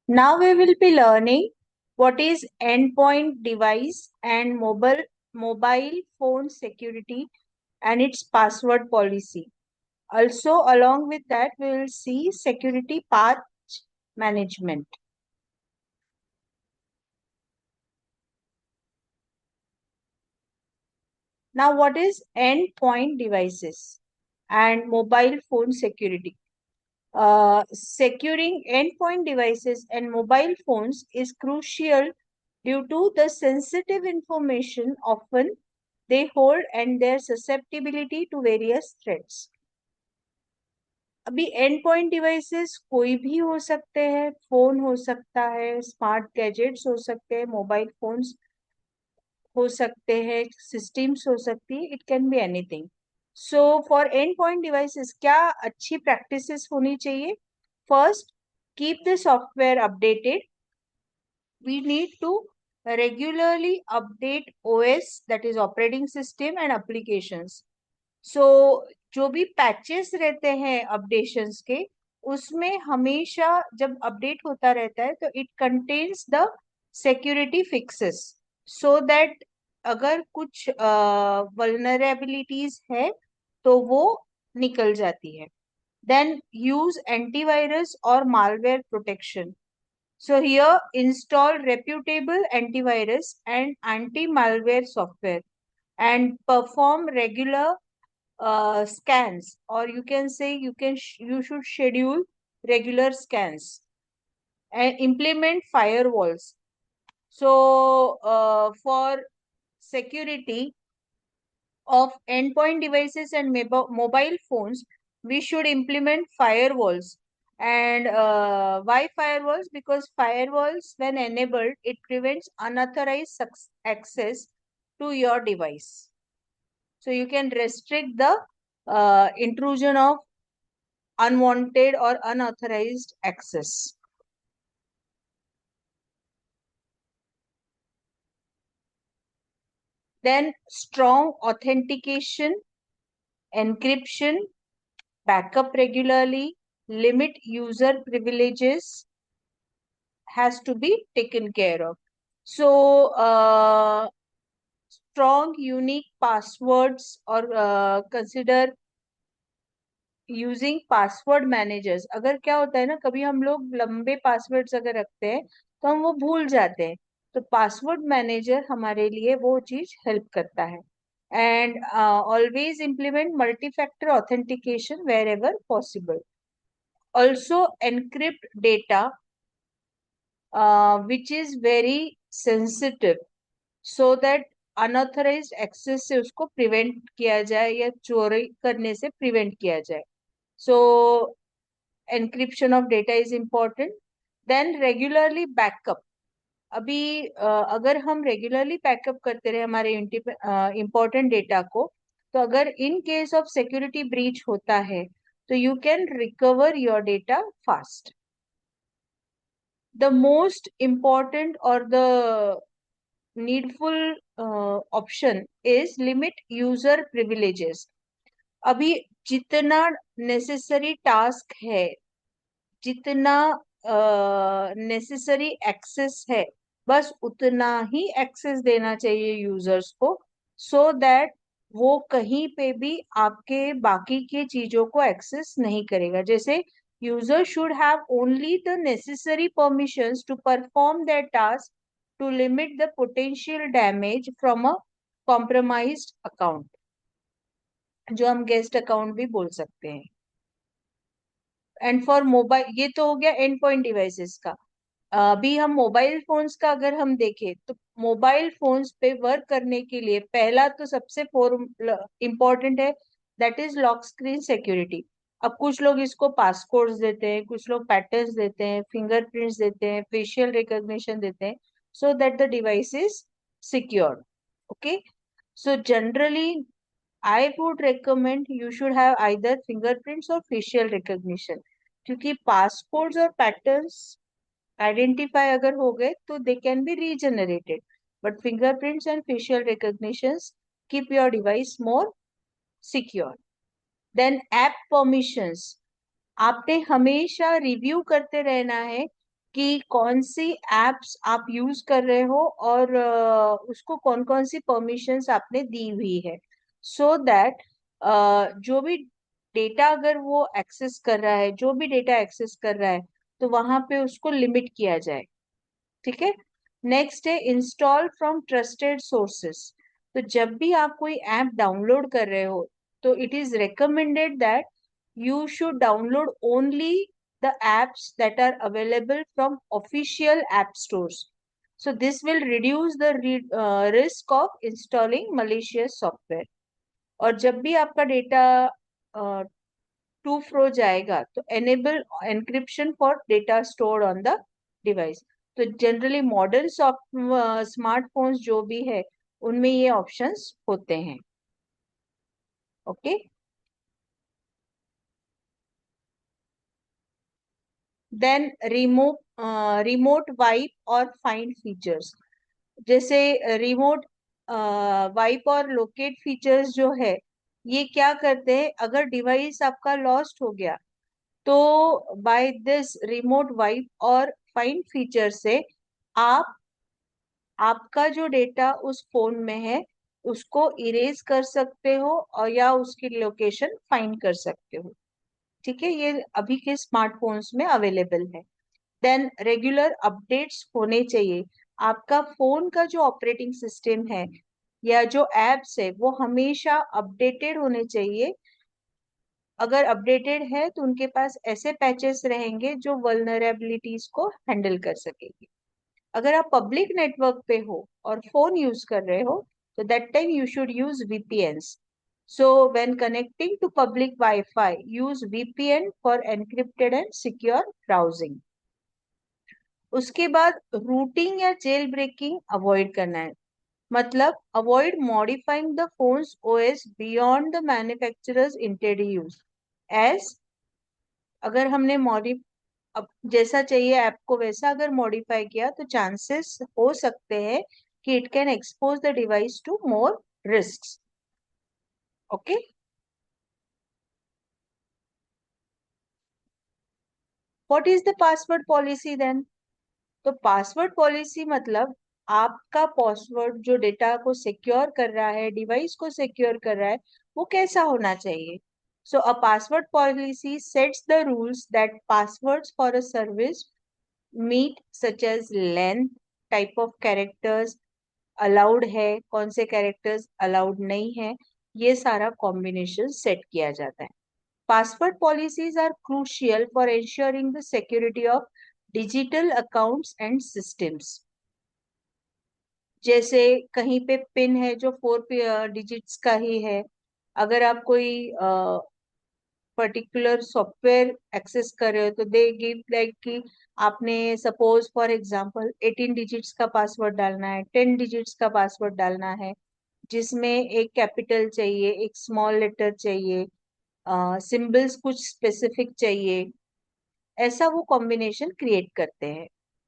Now we will be learning what is endpoint device and mobile phone security and its password policy. Also, along with that, we will see security path management. Now, what is endpoint devices and mobile phone security? Securing endpoint devices and mobile phones is crucial due to the sensitive information often they hold and their susceptibility to various threats. अभी and point devices कोई भी हो सकते हैं, phone हो सकता है, smart gadgets हो सकते हैं, मोबाइल फोन्स हो सकते हैं, सिस्टम्स हो सकती है, it can be anything. So for and point devices क्या अच्छी प्रैक्टिसेस होनी चाहिए? First, keep the software updated. We need to regularly update OS, that is operating system, and applications. So जो भी पैचेस रहते हैं अपडेशंस के, उसमें हमेशा जब अपडेट होता रहता है तो it contains the security fixes, so that अगर कुछ वल्नरेबिलिटीज है तो वो निकल जाती है. देन यूज एंटीवायरस और malware protection. So here install reputable antivirus and anti-malware software and perform regular scans, or you can say you should schedule regular scans and implement firewalls. So for security of endpoint devices and mobile phones, we should implement firewalls. And why firewalls? Because firewalls, when enabled, it prevents unauthorized access to your device. So you can restrict the intrusion of unwanted or unauthorized access. Then strong authentication, encryption, backup regularly, limit user privileges has to be taken care of. So, strong unique passwords, or consider using password managers. अगर क्या होता है ना, कभी हम लोग लंबे passwords अगर रखते हैं तो हम वो भूल जाते हैं, तो पासवर्ड मैनेजर हमारे लिए वो चीज हेल्प करता है. And always implement multi factor authentication wherever possible. Also encrypt data which is very sensitive, so that unauthorized access से उसको प्रिवेंट किया जाए या चोरी करने से प्रिवेंट किया जाए. So encryption of data is important. Then regularly backup. अभी अगर हम रेगुलरली बैकअप करते रहे हमारे इंपॉर्टेंट डेटा को, तो अगर in case of security breach होता है तो you can recover your data fast. The most important और the needful option is limit user privileges. अभी जितना नेसेसरी टास्क है, जितना नेसेसरी एक्सेस है, बस उतना ही एक्सेस देना चाहिए यूजर्स को, सो दैट वो कहीं पे भी आपके बाकी के चीजों को एक्सेस नहीं करेगा. जैसे user should have only the necessary permissions to perform their task to limit the potential damage from a compromised account, जो हम गेस्ट अकाउंट भी बोल सकते हैं. एंड फॉर मोबाइल, ये तो हो गया एंड पॉइंट डिवाइसेस का. अभी हम मोबाइल फोन्स का अगर हम देखें तो मोबाइल फोन्स पे वर्क करने के लिए पहला तो सबसे इम्पोर्टेंट है, that is lock screen security. अब कुछ लोग इसको पासकोड्स देते हैं, कुछ लोग पैटर्न्स देते हैं, फिंगरप्रिंट्स देते हैं, फेशियल रिकॉग्निशन देते हैं, so that the device is secured. Okay, so generally I would recommend you should have either fingerprints or facial recognition, क्योंकि पासपोर्ट्स और पैटर्न्स आइडेंटिफाई अगर हो गए तो they can be regenerated, but fingerprints and facial recognitions keep your device more secure. Then app permissions, आपने हमेशा review करते रहना है कि कौन सी एप्स आप यूज कर रहे हो और उसको कौन कौन सी परमिशंस आपने दी हुई है, सो दैट जो भी डेटा अगर वो एक्सेस कर रहा है, जो भी डेटा एक्सेस कर रहा है, तो वहां पे उसको लिमिट किया जाए। ठीक है। नेक्स्ट है इंस्टॉल फ्रॉम ट्रस्टेड सोर्सेस। तो जब भी आप कोई ऐप डाउनलोड कर रहे हो, तो it is recommended that you should download only the apps that are available from official app stores. So this will reduce the risk of installing malicious software. और जब भी आपका डेटा टू फ्रो जाएगा, तो enable encryption for data stored on the device. तो generally modern smartphones जो भी है, उनमें ये ऑप्शंस होते हैं। ओके। देन रिमोट वाइप और फाइंड फीचर्स। जैसे रिमोट वाइप और लोकेट फीचर्स जो है, ये क्या करते हैं, अगर डिवाइस आपका लॉस्ट हो गया, तो बाय दिस रिमोट वाइप और फाइंड फीचर से आप आपका जो डेटा उस फोन में है, उसको इरेज कर सकते हो और या उसकी लोकेशन फाइंड कर सकते हो। ठीक है, ये अभी के स्मार्टफोन्स में अवेलेबल है। देन रेगुलर अपडेट्स होने चाहिए। आपका फोन का जो ऑपरेटिंग सिस्टम है या जो एप्स है, वो हमेशा अपडेटेड होने चाहिए। अगर अपडेटेड है, तो उनके पास ऐसे पैचेस रहेंगे जो वल्नरेबिलिटीज को हैंडल कर सकेगी। अगर आप पब्लिक नेटवर्क पे हो और फोन यूज कर रहे हो, तो that time you should use VPNs. So when connecting to public wifi, use VPN for encrypted and secure browsing. उसके बाद रूटिंग या जेल ब्रेकिंग अवॉइड करना है। मतलब avoid modifying the phone's OS beyond the manufacturer's intended use. As अगर हमने मॉडि अब जैसा चाहिए ऐप को वैसा अगर मॉडिफाई किया, तो चांसेस हो सकते हैं कि it can expose the device to more risks. Okay. What is the password policy then? तो पासवर्ड पॉलिसी मतलब आपका पासवर्ड जो डेटा को सिक्योर कर रहा है, डिवाइस को सिक्योर कर रहा है, वो कैसा होना चाहिए। So a password policy sets the rules that passwords for a service meet, such as length, type of characters allowed है, कौन से कैरेक्टर्स अलाउड नहीं है, ये सारा कॉम्बिनेशन सेट किया जाता है। Password policies are crucial for ensuring the security of digital accounts and systems. जैसे कहीं पे पिन है जो 4 डिजिट्स का ही है, अगर आप कोई पर्टिकुलर सॉफ्टवेयर एक्सेस कर रहे हो, तो दे गिव लाइक कि आपने सपोज फॉर एग्जांपल 18 डिजिट्स का पासवर्ड डालना है, 10 डिजिट्स का पासवर्ड डालना है, जिसमें एक कैपिटल चाहिए, एक स्मॉल लेटर चाहिए, सिंबल्स कुछ स्पेसिफिक चाहिए, ऐसा वो कॉम्बिनेशन क्रिएट करते हैं।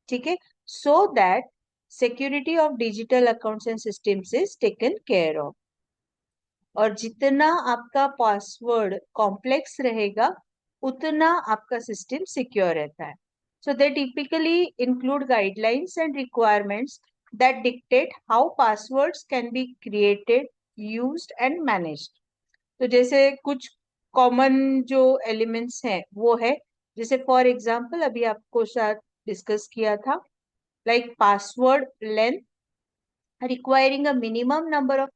ठीक है। So that security of digital accounts and systems is taken care of. और जितना आपका पासवर्ड कॉम्प्लेक्स रहेगा, उतना आपका सिस्टम सिक्योर रहता है। So they typically include guidelines and requirements that dictate how passwords can be created, used and managed. तो जैसे कुछ कॉमन जो एलिमेंट्स हैं वो है, जैसे फॉर एग्जांपल अभी आपको साथ डिस्कस किया था, like password length requiring a minimum number of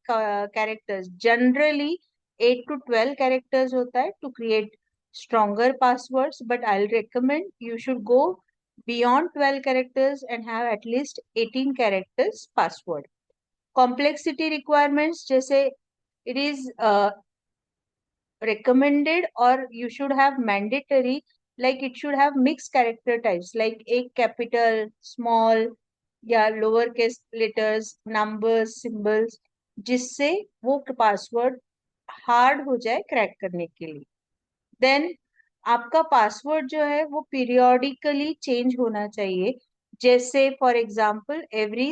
characters, generally 8 to 12 characters होता है to create stronger passwords, but I'll recommend you should go beyond 12 characters and have at least 18 characters password. Complexity requirements जैसे it is recommended or you should have mandatory, like it should have mixed character types like एक capital, small या lower case letters, numbers, symbols, जिससे वो password hard हो जाए crack करने के लिए। देन आपका पासवर्ड जो है वो पीरियोडिकली चेंज होना चाहिए, जैसे for example every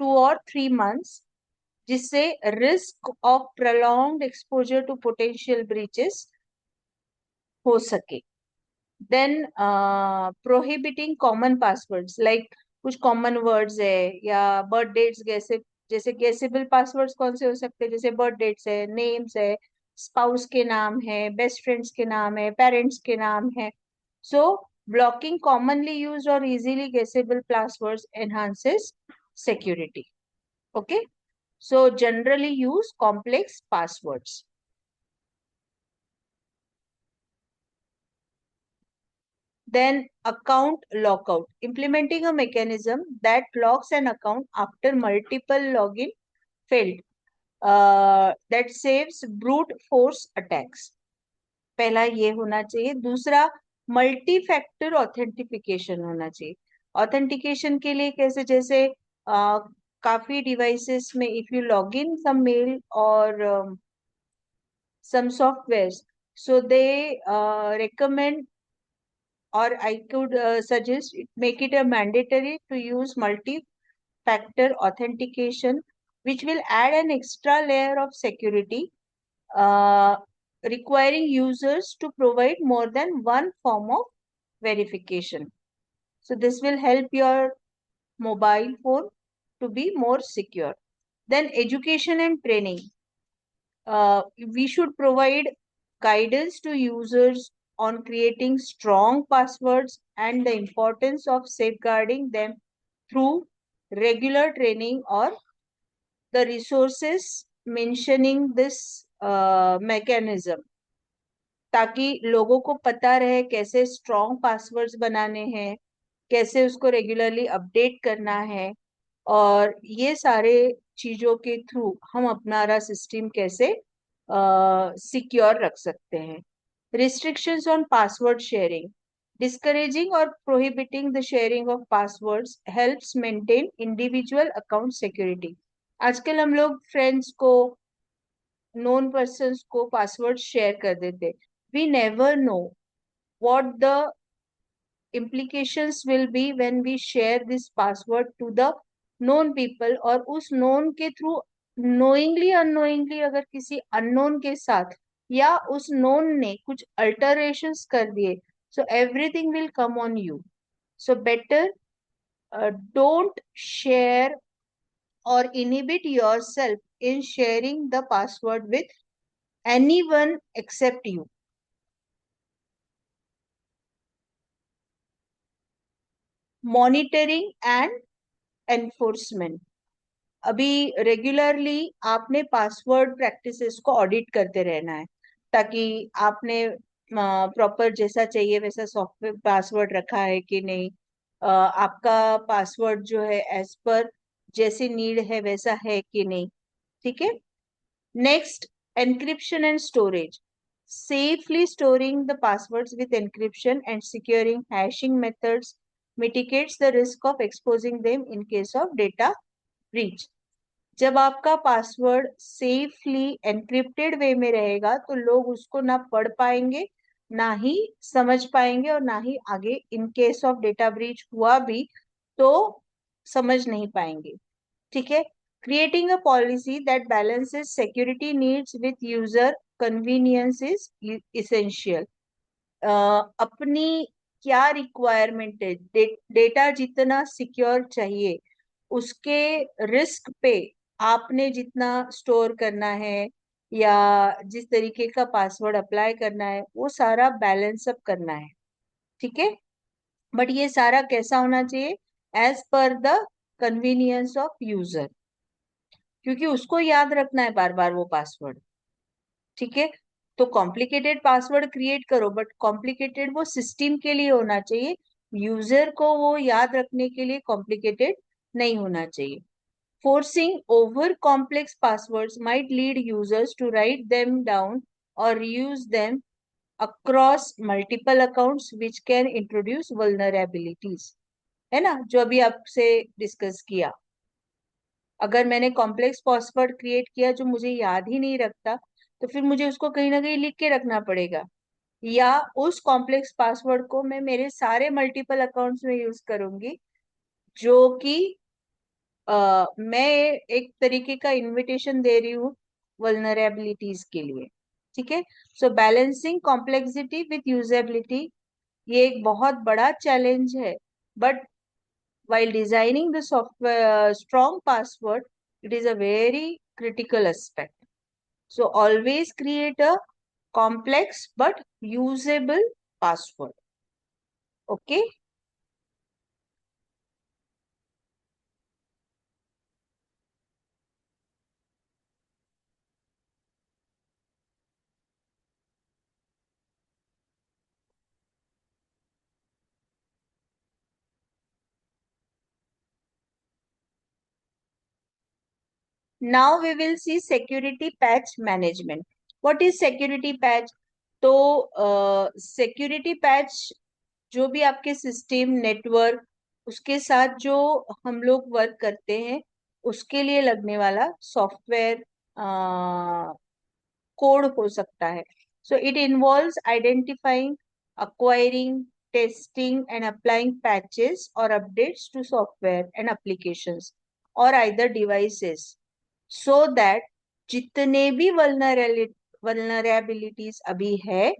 2 or 3 months, जिससे risk of prolonged exposure to potential breaches हो सके। Then prohibiting common passwords, like कुछ कॉमन वर्ड्स है या बर्थ डेट्स, जैसे जैसे गेसेबल पासवर्ड्स कौन से हो सकते हैं, जैसे बर्थ डेट्स है, नेम्स है, स्पाउस के नाम है, बेस्ट फ्रेंड्स के नाम है, पेरेंट्स के नाम है. सो blocking commonly used or easily guessable passwords enhances security. Okay, so generally use complex passwords. Then account lockout, implementing a mechanism that locks an account after multiple login failed, that saves brute force attacks. पहला ये होना चाहिए. दूसरा, multi factor authentication होना चाहिए. Authentication के लिए कैसे, जैसे काफी डिवाइसेस में if you log in some mail और some softwares, so they recommend, or I could suggest make it a mandatory to use multi-factor authentication, which will add an extra layer of security, uh, requiring users to provide more than one form of verification. So this will help your mobile phone to be more secure. Then education and training. We should provide guidance to users on creating strong passwords and the importance of safeguarding them through regular training or the resources mentioning this mechanism, ताकि लोगों को पता रहे कैसे strong passwords बनाने हैं, कैसे उसको रेगुलरली अपडेट करना है, और ये सारे चीजों के थ्रू हम अपना सिस्टम कैसे सिक्योर रख सकते हैं. Restrictions on password sharing. Discouraging or prohibiting the sharing of passwords helps maintain individual account security. आजकल हम लोग फ्रेंड्स को, नोन पर्सन्स को पासवर्ड शेयर कर देते. We never know what the implications will be when we share this password to the known people, और उस known के थ्रू knowingly unknowingly अगर किसी unknown के साथ या उस known ने कुछ alterations कर दिए, so everything will come on you. So better don't share or inhibit yourself in sharing the password with anyone except you. Monitoring and enforcement. अभी रेगुलरली आपने पासवर्ड प्रैक्टिसेस को ऑडिट करते रहना है, ताकि आपने प्रॉपर जैसा चाहिए वैसा सॉफ्टवेयर पासवर्ड रखा है कि नहीं, आपका पासवर्ड जो है एज पर जैसी नीड है वैसा है कि नहीं. ठीक है. Next, encryption and storage. Safely storing the passwords with encryption and securing hashing methods mitigates the risk of exposing them in case of data breach. जब आपका पासवर्ड सेफली एनक्रिप्टेड वे में रहेगा तो लोग उसको ना पढ़ पाएंगे, ना ही समझ पाएंगे, और ना ही आगे इन केस ऑफ डेटा ब्रीच हुआ भी तो समझ नहीं पाएंगे. ठीक है. Creating a policy that balances security needs with user convenience is essential. अपनी क्या रिक्वायरमेंट है, डेटा जितना सिक्योर चाहिए उसके रिस्क पे आपने जितना स्टोर करना है या जिस तरीके का पासवर्ड अप्लाई करना है वो सारा बैलेंस अप करना है. ठीक है. बट ये सारा कैसा होना चाहिए, as per the convenience of user, क्योंकि उसको याद रखना है बार बार वो पासवर्ड. ठीक है. तो कॉम्प्लिकेटेड पासवर्ड क्रिएट करो, बट कॉम्प्लिकेटेड वो सिस्टम के लिए होना चाहिए, यूजर को वो याद रखने के लिए कॉम्प्लिकेटेड नहीं होना चाहिए. Forcing over complex passwords might lead users to write them down or reuse them across multiple accounts, which can introduce vulnerabilities. है ना, जो अभी आपसे डिस्कस किया. अगर मैंने कॉम्प्लेक्स पासवर्ड क्रिएट किया जो मुझे याद ही नहीं रखता, तो फिर मुझे उसको कहीं ना कहीं लिख के रखना पड़ेगा, या उस कॉम्प्लेक्स पासवर्ड को मैं मेरे सारे मल्टीपल अकाउंट्स में यूज करूंगी, जो कि मैं एक तरीके का इनविटेशन दे रही हूँ वल्नरेबिलिटीज के लिए. ठीक है. सो बैलेंसिंग कॉम्प्लेक्सिटी विथ यूजेबिलिटी. ये एक बहुत बड़ा चैलेंज है, but while designing the software strong password, it is a very critical aspect. So always create a complex but usable password. Okay. Now we will see security patch management. What is security patch? तो security patch जो भी आपके system network उसके साथ जो हम लोग work करते हैं उसके लिए लगने वाला सॉफ्टवेयर कोड हो सकता है. So it involves identifying, acquiring, testing and applying patches or updates to software and applications or either devices so that जितने भी vulnerabilities अभी है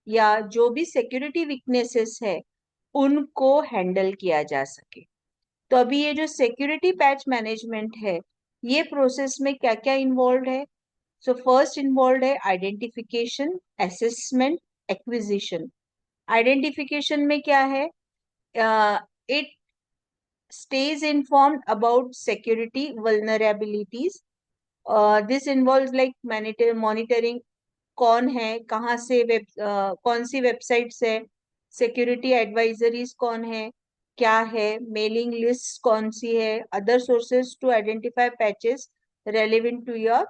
या जो भी सिक्योरिटी वीकनेसेस है उनको हैंडल किया जा सके. तो अभी ये जो सिक्योरिटी पैच मैनेजमेंट है ये प्रोसेस में क्या क्या इन्वॉल्व है? सो फर्स्ट इन्वॉल्व है आइडेंटिफिकेशन, असेसमेंट, एक्विजिशन. आइडेंटिफिकेशन में क्या है? It stays informed about security vulnerabilities. This involves like monitoring कौन है, कहाँ से कौन सी वेबसाइट्स है, सिक्योरिटी एडवाइजरीज कौन है, क्या है, मेलिंग लिस्ट कौन सी है, other sources to identify patches relevant to your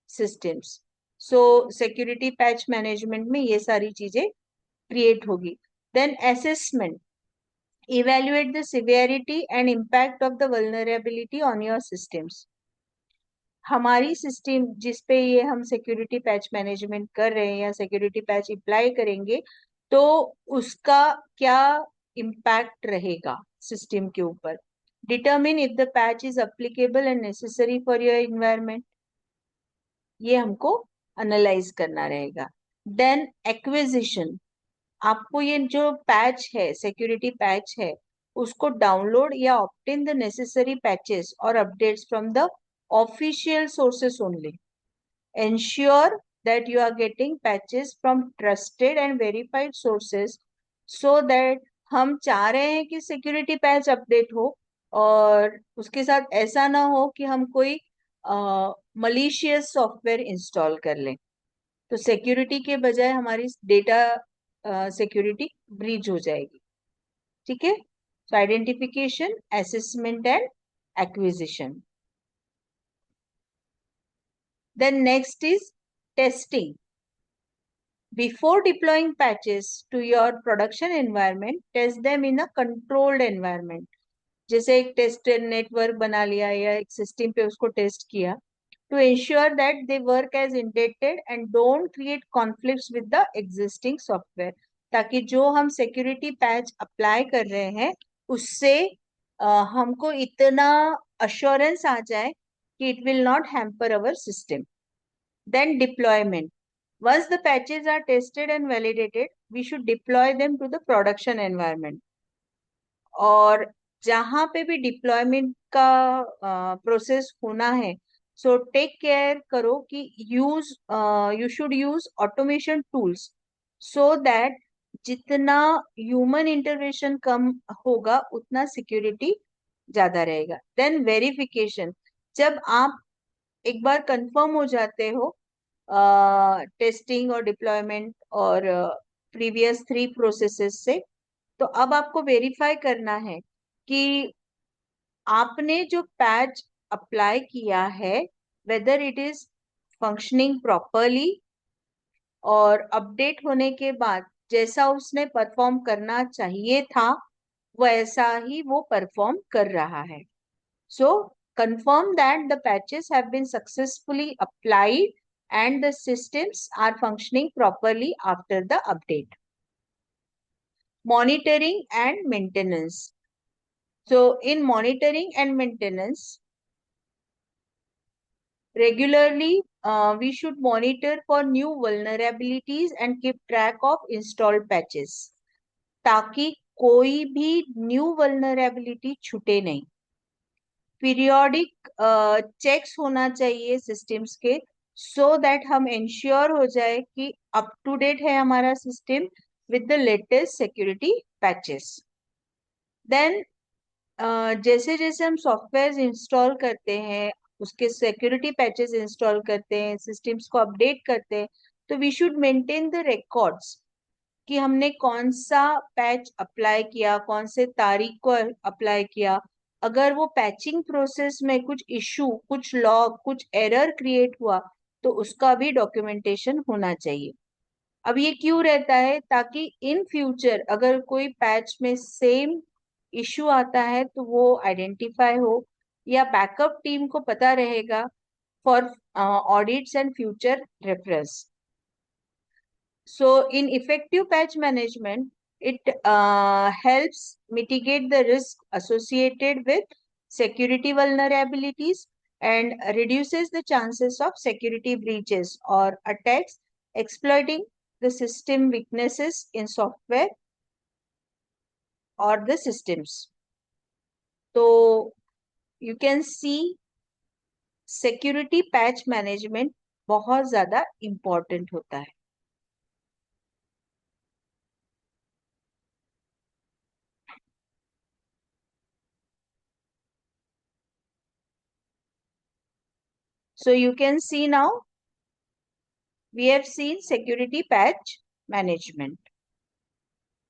systems. So security patch management में ये सारी चीजें क्रिएट होगी. Then assessment, evaluate the severity and impact of the vulnerability on your systems. हमारी सिस्टम जिस पे ये हम सिक्योरिटी पैच मैनेजमेंट कर रहे हैं या सिक्योरिटी पैच अप्लाई करेंगे तो उसका क्या इम्पैक्ट रहेगा सिस्टम के ऊपर. Determine if the patch is applicable and necessary for your environment, ये हमको एनालाइज करना रहेगा. देन एक्विजिशन, आपको ये जो पैच है सिक्योरिटी पैच है उसको डाउनलोड या ऑब्टेन द नेसेसरी पैचेस और updates from the official sources only. ensure that you are getting patches from trusted and verified sources so that हम चाह रहे हैं कि सिक्योरिटी पैच अपडेट हो और उसके साथ ऐसा ना हो कि हम कोई मलिशियस सॉफ्टवेयर इंस्टॉल कर लें तो सिक्योरिटी के बजाय हमारी डेटा सिक्योरिटी ब्रीच हो जाएगी. ठीक है. So identification, assessment and acquisition. Then next is testing. Before deploying patches to your production environment, test them in a controlled environment. जैसे एक टेस्ट नेटवर्क बना लिया या एक सिस्टम पे उसको टेस्ट किया to ensure that they work as intended and don't create conflicts with the existing software. ताकि जो हम सिक्योरिटी पैच अप्लाई कर रहे हैं उससे हमको इतना अश्योरेंस आ जाए कि it will not hamper our system. Then deployment. Once the patches are tested and validated, we should deploy them to the production environment. और जहां पे भी डिप्लॉयमेंट का प्रोसेस होना है सो टेक केयर करो कि you should use automation tools so that जितना ह्यूमन इंटरवेंशन कम होगा उतना सिक्योरिटी ज्यादा रहेगा. देन वेरिफिकेशन, जब आप एक बार कंफर्म हो जाते हो टेस्टिंग और डिप्लॉयमेंट और प्रीवियस 3 प्रोसेसेस से तो अब आपको वेरीफाई करना है कि आपने जो पैच अप्लाई किया है whether it is functioning properly और अपडेट होने के बाद जैसा उसने परफॉर्म करना चाहिए था वैसा ही वो परफॉर्म कर रहा है. So confirm that the patches have been successfully applied and the systems are functioning properly after the update. Monitoring and maintenance. So in monitoring and maintenance, regularly we should monitor for new vulnerabilities and keep track of installed patches. ताकि कोई भी new vulnerability छूटे नहीं। Periodic checks होना चाहिए systems के, so that हम ensure हो जाए कि अप टू डेट है हमारा system with the latest security patches. Then जैसे जैसे हम सॉफ्टवेयर इंस्टॉल करते हैं, उसके सिक्योरिटी पैचेस इंस्टॉल करते हैं, सिस्टम्स को अपडेट करते हैं, तो we should maintain the records कि हमने कौन सा पैच अप्लाई किया, कौन से तारीख को अप्लाई किया। अगर वो पैचिंग प्रोसेस में कुछ इशू, कुछ लॉग, कुछ एरर क्रिएट हुआ, तो उसका भी डॉक्यूमेंटेशन होना चाहिए। अब ये क्यों रहता है? ताकि इन फ्यूचर अगर कोई पैच में सेम इशू आता है तो वो आइडेंटिफाई हो, या बैकअप टीम को पता रहेगा for audits and future reference. So in effective patch management, it helps mitigate the risk associated with security vulnerabilities and reduces the chances of security breaches or attacks exploiting the system weaknesses in software or the systems. So you can see security patch management बहुत ज़्यादा important होता है। So you can see now we have seen security patch management.